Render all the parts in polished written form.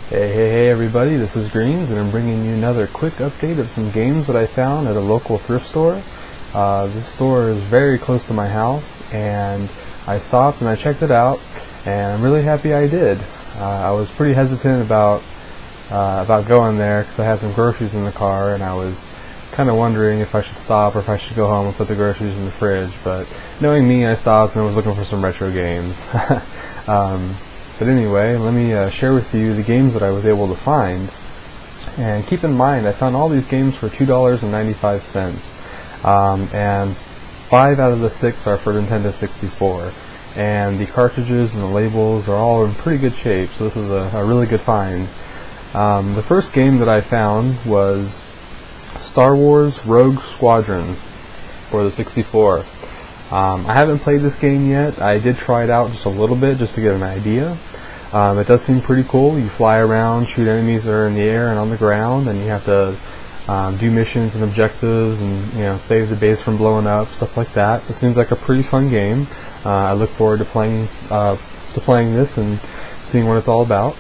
Hey everybody, this is Greens and I'm bringing you another quick update of some games that I found at a local thrift store. This store is very close to my house and I stopped and I checked it out and I'm really happy I did. I was pretty hesitant about going there because I had some groceries in the car and I was kind of wondering if I should stop or if I should go home and put the groceries in the fridge, but knowing me, I stopped and I was looking for some retro games. But anyway, let me share with you the games that I was able to find. And keep in mind, I found all these games for $2.95. And 5 out of the 6 are for Nintendo 64. And the cartridges and the labels are all in pretty good shape, so this is a really good find. The first game that I found was Star Wars Rogue Squadron for the 64. I haven't played this game yet. I did try it out just a little bit just to get an idea. It does seem pretty cool. You fly around, shoot enemies that are in the air and on the ground, and you have to do missions and objectives and save the base from blowing up, stuff like that. So it seems like a pretty fun game. I look forward to playing this and seeing what it's all about.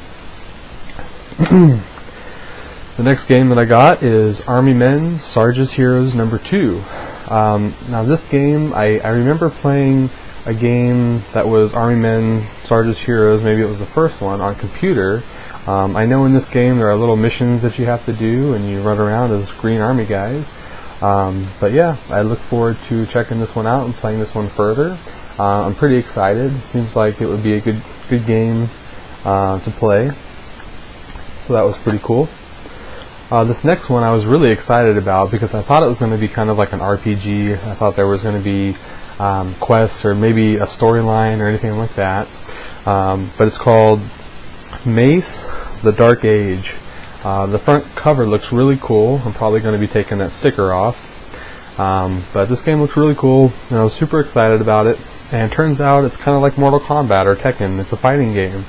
The next game that I got is Army Men Sarge's Heroes number 2. Now this game, I remember playing a game that was Army Men Sarge's Heroes, maybe it was the first one, on computer. I know in this game there are little missions that you have to do and you run around as Green Army guys. But yeah, I look forward to checking this one out and playing this one further. I'm pretty excited. It seems like it would be a good game to play. So that was pretty cool. This next one I was really excited about because I thought it was going to be kind of like an RPG. I thought there was going to be quests or maybe a storyline or anything like that. But it's called Mace The Dark Age. The front cover looks really cool. I'm probably going to be taking that sticker off. But this game looks really cool and I was super excited about it. And it turns out it's kind of like Mortal Kombat or Tekken. It's a fighting game.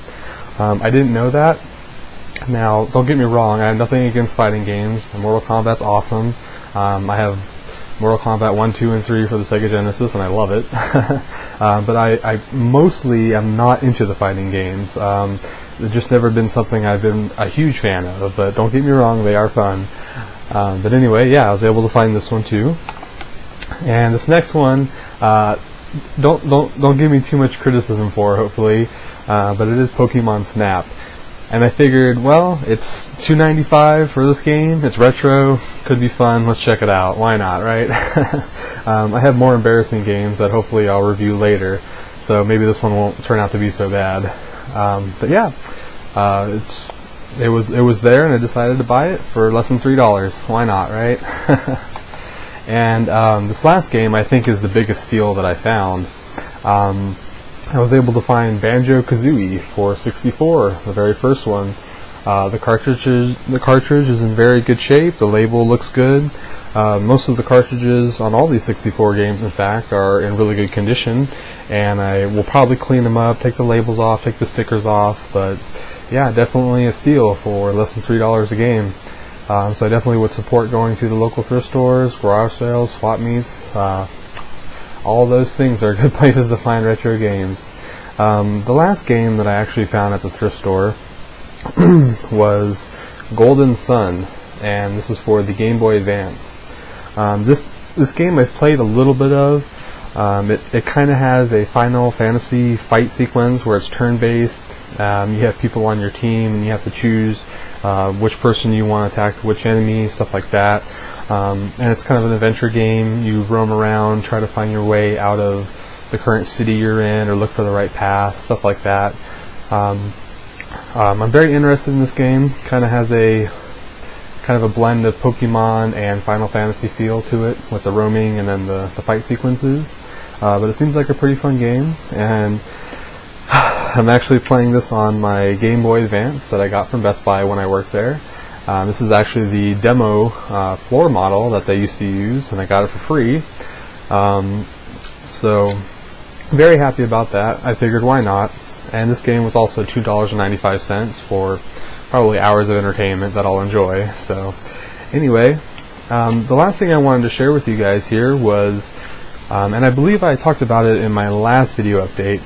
I didn't know that. Now, don't get me wrong, I have nothing against fighting games. Mortal Kombat's awesome. I have Mortal Kombat 1, 2, and 3 for the Sega Genesis, and I love it. But I mostly am not into the fighting games. It's just never been something I've been a huge fan of, but don't get me wrong, they are fun. But anyway, yeah, I was able to find this one too. And this next one, don't give me too much criticism for, hopefully, but it is Pokemon Snap. And I figured, well, it's $2.95 for this game. It's retro, could be fun. Let's check it out. Why not, right? I have more embarrassing games that hopefully I'll review later, so maybe this one won't turn out to be so bad. But yeah, it was there, and I decided to buy it for less than $3. Why not, right? And this last game I think is the biggest steal that I found. I was able to find Banjo Kazooie for 64, the very first one. The cartridge is in very good shape. The label looks good. Most of the cartridges on all these 64 games, in fact, are in really good condition. And I will probably clean them up, take the labels off, take the stickers off. But yeah, definitely a steal for less than $3 a game. So I definitely would support going to the local thrift stores, garage sales, swap meets. All those things are good places to find retro games. The last game that I actually found at the thrift store was Golden Sun, and this is for the Game Boy Advance. This game I've played a little bit of. It kind of has a Final Fantasy fight sequence where it's turn-based. You have people on your team, and you have to choose which person you want to attack, which enemy, stuff like that. And it's kind of an adventure game. You roam around, try to find your way out of the current city you're in, or look for the right path, stuff like that. I'm very interested in this game. Kind of has a blend of Pokemon and Final Fantasy feel to it, with the roaming and then the fight sequences. But it seems like a pretty fun game, and I'm actually playing this on my Game Boy Advance that I got from Best Buy when I worked there. This is actually the demo floor model that they used to use, and I got it for free. So, very happy about that. I figured, why not? And this game was also $2.95 for probably hours of entertainment that I'll enjoy. So, anyway, the last thing I wanted to share with you guys here was, and I believe I talked about it in my last video update,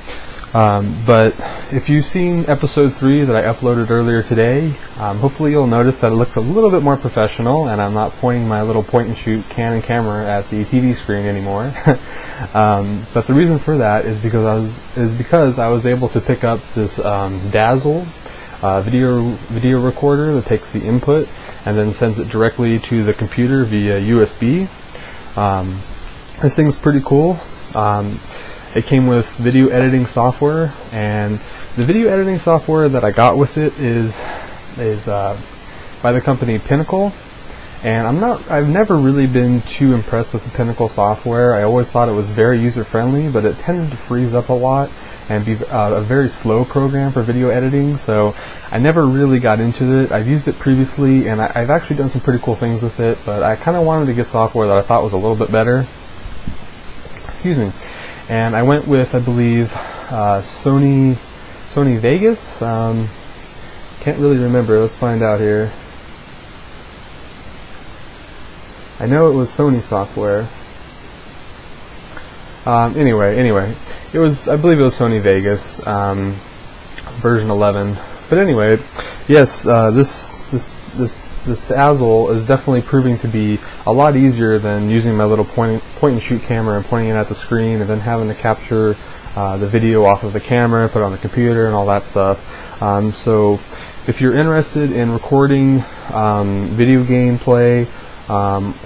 But if you've seen episode 3 that I uploaded earlier today, hopefully you'll notice that it looks a little bit more professional, and I'm not pointing my little point-and-shoot Canon camera at the TV screen anymore. But the reason for that is because I was able to pick up this Dazzle video recorder that takes the input and then sends it directly to the computer via USB. This thing's pretty cool. It came with video editing software, and the video editing software that I got with it is by the company Pinnacle. And I've never really been too impressed with the Pinnacle software. I always thought it was very user-friendly, but it tended to freeze up a lot and be a very slow program for video editing, so I never really got into it. I've used it previously, and I've actually done some pretty cool things with it, but I kind of wanted to get software that I thought was a little bit better. Excuse me. And I went with, I believe, Sony Vegas. Can't really remember. Let's find out here. I know it was Sony software. Anyway, it was, I believe it was Sony Vegas, version 11. But anyway, yes, this Dazzle is definitely proving to be a lot easier than using my little point-and-shoot camera and pointing it at the screen and then having to capture the video off of the camera, put it on the computer, and all that stuff. So if you're interested in recording video gameplay,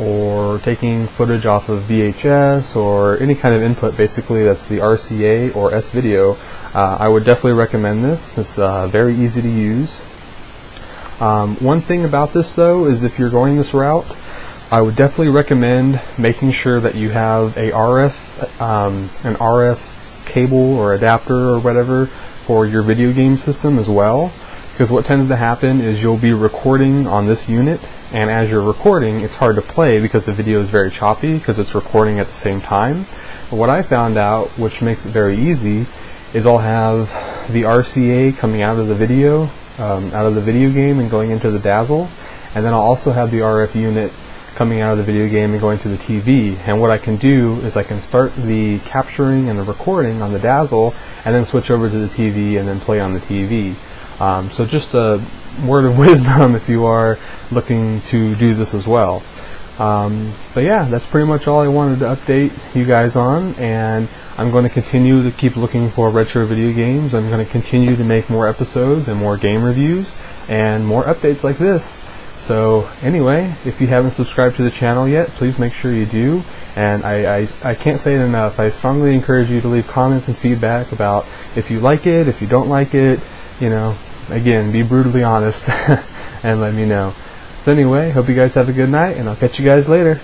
or taking footage off of VHS or any kind of input, basically that's the RCA or S-video, I would definitely recommend this. It's very easy to use. One thing about this though is if you're going this route, I would definitely recommend making sure that you have an RF cable or adapter or whatever for your video game system as well, because what tends to happen is you'll be recording on this unit, and as you're recording it's hard to play because the video is very choppy because it's recording at the same time. But what I found out, which makes it very easy, is I'll have the RCA coming out of the video game and going into the Dazzle, and then I'll also have the RF unit coming out of the video game and going to the TV. And what I can do is I can start the capturing and the recording on the Dazzle and then switch over to the TV and then play on the TV. So just a word of wisdom if you are looking to do this as well. But yeah, that's pretty much all I wanted to update you guys on, and I'm going to continue to keep looking for retro video games. I'm going to continue to make more episodes and more game reviews and more updates like this. So anyway, if you haven't subscribed to the channel yet, please make sure you do. And I can't say it enough, I strongly encourage you to leave comments and feedback about if you like it, if you don't like it, you know, again, be brutally honest and let me know. So anyway, hope you guys have a good night, and I'll catch you guys later.